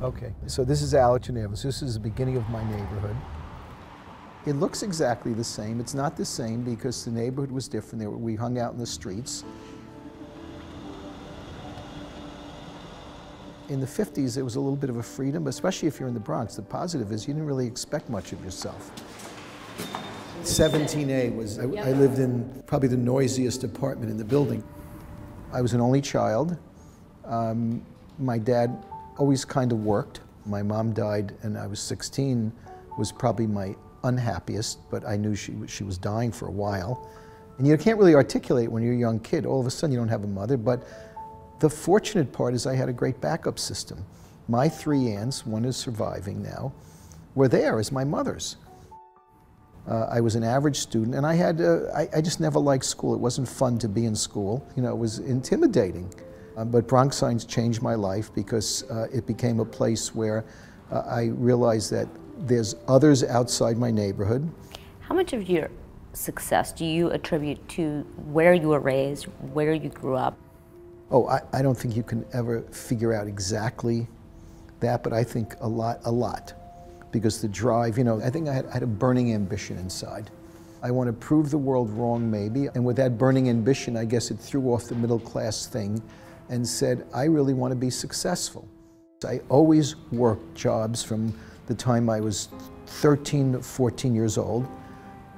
Okay, so this is Alesci. This is the beginning of my neighborhood. It looks exactly the same. It's not the same because the neighborhood was different. We hung out in the streets. In the 50s, there was a little bit of a freedom, especially if you're in the Bronx. The positive is you didn't really expect much of yourself. 17A was, I lived in probably the noisiest apartment in the building. I was an only child. My dad always kind of worked. My mom died and I was 16, was probably my unhappiest, but I knew she was dying for a while. And you can't really articulate when you're a young kid. All of a sudden you don't have a mother, but the fortunate part is I had a great backup system. My 3 aunts, one is surviving now, were there as my mothers. I was an average student, and I just never liked school. It wasn't fun to be in school. You know, it was intimidating. But Bronx Signs changed my life because it became a place where I realized that there's others outside my neighborhood. How much of your success do you attribute to where you were raised, where you grew up? Oh, I don't think you can ever figure out exactly that, but I think a lot. Because the drive, you know, I think I had a burning ambition inside. I want to prove the world wrong, maybe, and with that burning ambition, I guess it threw off the middle class thing and said, I really want to be successful. I always worked jobs from the time I was 13 to 14 years old.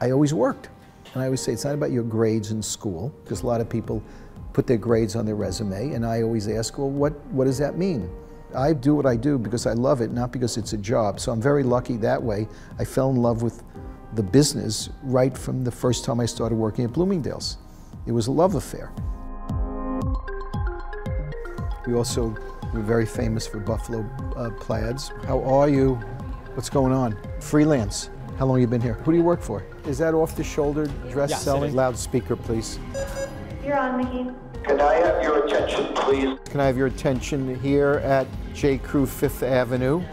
I always worked. And I always say, it's not about your grades in school, because a lot of people put their grades on their resume, and I always ask, well, what does that mean? I do what I do because I love it, not because it's a job. So I'm very lucky that way. I fell in love with the business right from the first time I started working at Bloomingdale's. It was a love affair. We're very famous for Buffalo plaids. How are you? What's going on? Freelance. How long have you been here? Who do you work for? Is that off-the-shoulder dress selling? Loudspeaker, please. You're on, Mickey. Can I have your attention, please? Can I have your attention here at J. Crew 5th Avenue?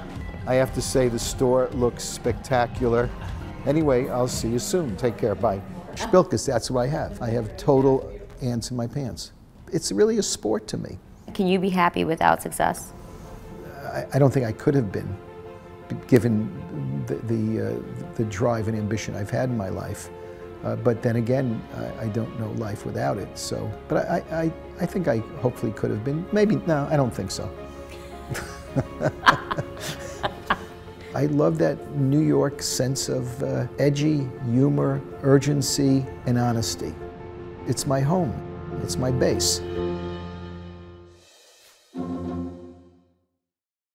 I have to say the store looks spectacular. Anyway, I'll see you soon. Take care, bye. Spilkus, that's what I have. I have total ants in my pants. It's really a sport to me. Can you be happy without success? I don't think I could have been, given the drive and ambition I've had in my life. But then again, I don't know life without it. So, but I think I hopefully could have been. Maybe, no, I don't think so. I love that New York sense of edgy humor, urgency, and honesty. It's my home. It's my base.